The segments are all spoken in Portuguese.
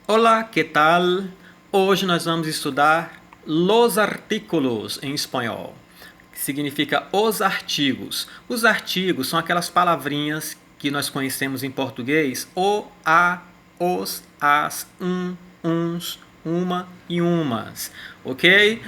Olá, que tal? Hoje nós vamos estudar los artículos em espanhol, que significa os artigos. Os artigos são aquelas palavrinhas que nós conhecemos em português: o, a, os, as, uns, uma e umas, ok?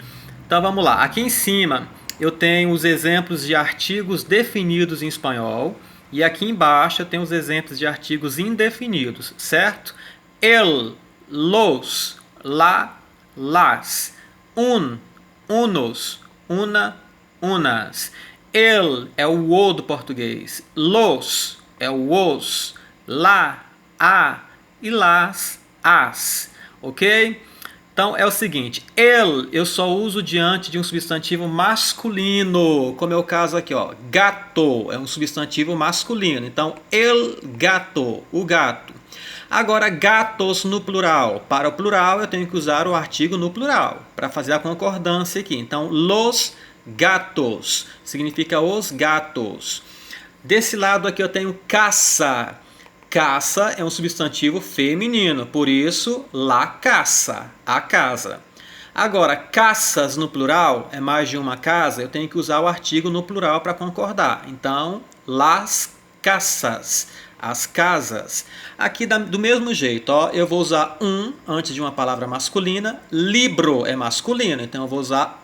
Então vamos lá. Aqui em cima eu tenho os exemplos de artigos definidos em espanhol e aqui embaixo eu tenho os exemplos de artigos indefinidos, certo? El, los, la, las, unos, una, unas. El é o o do português, los é o os, la, a e las, as, ok? Então é o seguinte, eu só uso diante de um substantivo masculino, como é o caso aqui, ó, gato é um substantivo masculino, então el gato, o gato. Agora, gatos no plural. Para o plural, eu tenho que usar o artigo no plural, para fazer a concordância aqui. Então, los gatos significa os gatos. Desse lado aqui eu tenho caça. Caça é um substantivo feminino, por isso, la caça, a casa. Agora, caças no plural, é mais de uma casa, eu tenho que usar o artigo no plural para concordar. Então, las casas, as casas. Aqui do mesmo jeito, ó, eu vou usar antes de uma palavra masculina. Libro é masculino, então eu vou usar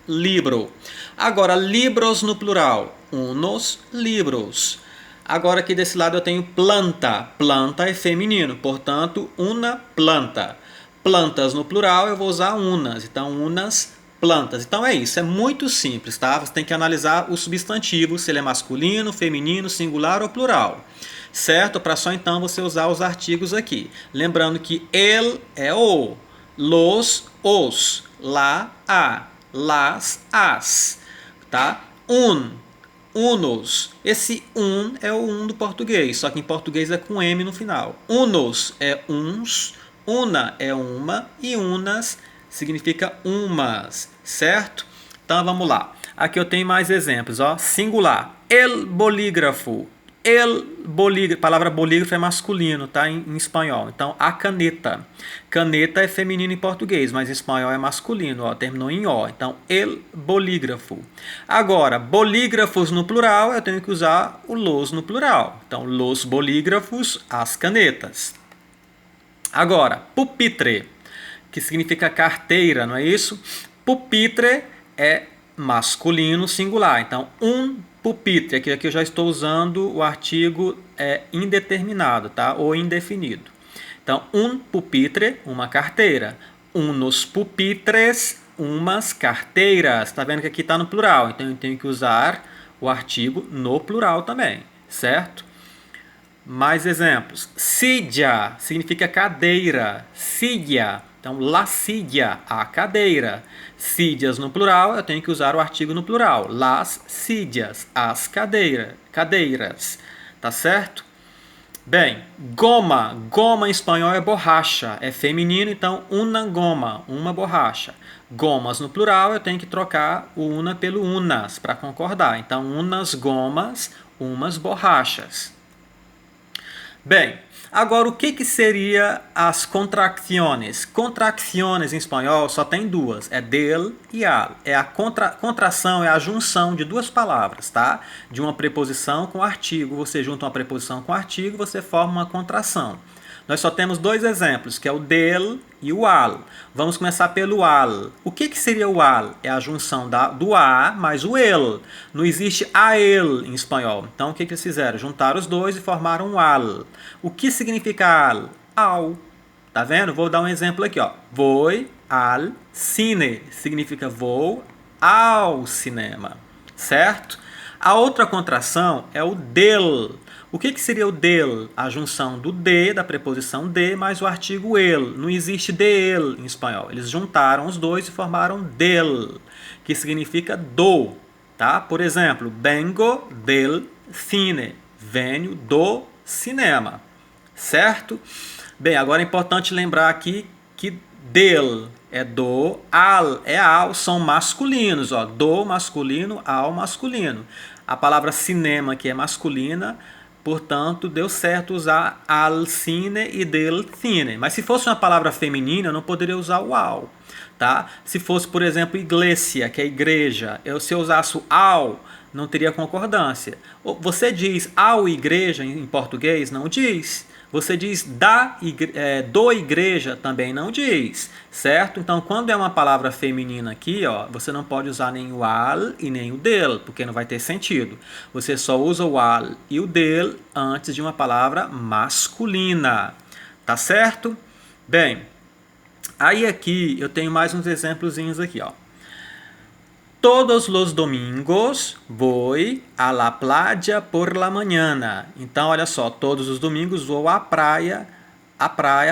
libro. Agora, libros no plural, unos libros. Agora aqui desse lado eu tenho planta. Planta é feminino, portanto, una planta. Plantas no plural eu vou usar unas, então unas plantas. Então é isso, é muito simples, tá? Você tem que analisar o substantivo, se ele é masculino, feminino, singular ou plural. Certo? Para só então você usar os artigos aqui. Lembrando que el é o, los, os, la, a, las, as, tá? Unos. Esse é o do português, só que em português é com M no final. Unos é uns, una é uma e unas significa umas, certo? Então vamos lá. Aqui eu tenho mais exemplos, ó. Singular. El bolígrafo. Palavra bolígrafo é masculino, tá? Em espanhol. Então, a caneta. Caneta é feminino em português, mas em espanhol é masculino, ó, terminou em O. Então, el bolígrafo. Agora, bolígrafos no plural, eu tenho que usar o los no plural. Então, los bolígrafos, as canetas. Agora, pupitre, que significa carteira, não é isso? Pupitre é masculino singular. Então, pupitre, aqui eu já estou usando o artigo indeterminado, tá? Ou indefinido. Então, pupitre, uma carteira. Unos pupitres, umas carteiras. Está vendo que aqui está no plural, então eu tenho que usar o artigo no plural também, certo? Mais exemplos. Silla significa cadeira. Silla. Então, la silla, a cadeira. Sillas no plural, eu tenho que usar o artigo no plural. Las sillas, as cadeiras. Tá certo? Bem, goma. Goma em espanhol é borracha. É feminino, então, una goma, uma borracha. Gomas no plural, eu tenho que trocar o una pelo unas para concordar. Então, unas gomas, umas borrachas. Bem, agora o que seria as contracciones? Contracciones em espanhol só tem duas, é del e al. É a contração, é a junção de duas palavras, tá? De uma preposição com artigo. Você junta uma preposição com artigo, você forma uma contração. Nós só temos dois exemplos, que é o del e o al. Vamos começar pelo al. O que seria o al? É a junção do a mais o el. Não existe a el em espanhol. Então, o que eles fizeram? Juntaram os dois e formaram um al. O que significa al? Ao. Tá vendo? Vou dar um exemplo aqui, ó. Voy al cine. Significa vou ao cinema. Certo? A outra contração é o del. O que seria o del? A junção do de, da preposição de, mais o artigo el. Não existe de el em espanhol. Eles juntaram os dois e formaram del, que significa do. Tá? Por exemplo, vengo del cine. Venho do cinema. Certo? Bem, agora é importante lembrar aqui que del é do, al é ao, são masculinos. Ó, do masculino, ao masculino. A palavra cinema, que é masculina, Portanto, deu certo usar al cine e del cine. Mas se fosse uma palavra feminina, eu não poderia usar o al. Tá? Se fosse, por exemplo, iglesia, que é igreja, se eu usasse o ao, não teria concordância. Você diz ao igreja em português? Não diz. Você diz do igreja também não diz, certo? Então, quando é uma palavra feminina aqui, ó, você não pode usar nem o al e nem o del, porque não vai ter sentido. Você só usa o al e o del antes de uma palavra masculina, tá certo? Bem, aí aqui eu tenho mais uns exemplozinhos aqui, ó. Todos los domingos voy a la playa por la mañana. Então, olha só, todos os domingos vou à praia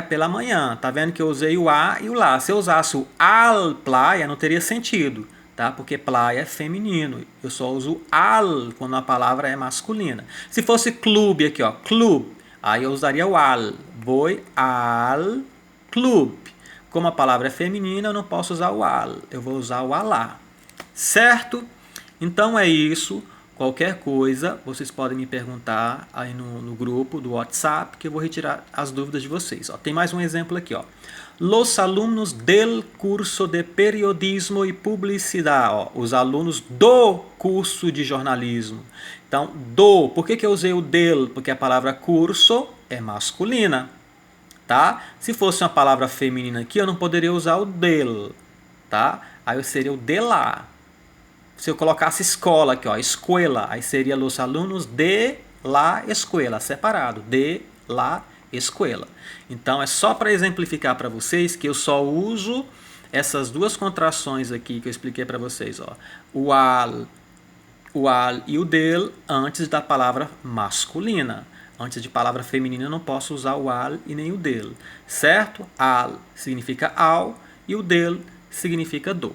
pela manhã. Tá vendo que eu usei o a e o lá. Se eu usasse o al playa, não teria sentido, tá? Porque playa é feminino. Eu só uso al quando a palavra é masculina. Se fosse clube aqui, ó, clube, aí eu usaria o al. Voy al club. Como a palavra é feminina, eu não posso usar o al. Eu vou usar o alá. Certo? Então é isso. Qualquer coisa, vocês podem me perguntar aí no grupo do WhatsApp, que eu vou retirar as dúvidas de vocês. Ó, tem mais um exemplo aqui. Ó. Los alumnos del curso de periodismo e publicidade. Ó, os alunos do curso de jornalismo. Então, do. Por que eu usei o del? Porque a palavra curso é masculina. Tá? Se fosse uma palavra feminina aqui, eu não poderia usar o del. Tá? Aí eu seria o de lá. Se eu colocasse escola aqui, ó, escuela, aí seria los alunos de la escuela, separado, de la escuela. Então é só para exemplificar para vocês que eu só uso essas duas contrações aqui que eu expliquei para vocês, ó. O al e o del antes da palavra masculina. Antes de palavra feminina eu não posso usar o al e nem o del, certo? Al significa ao e o del significa do.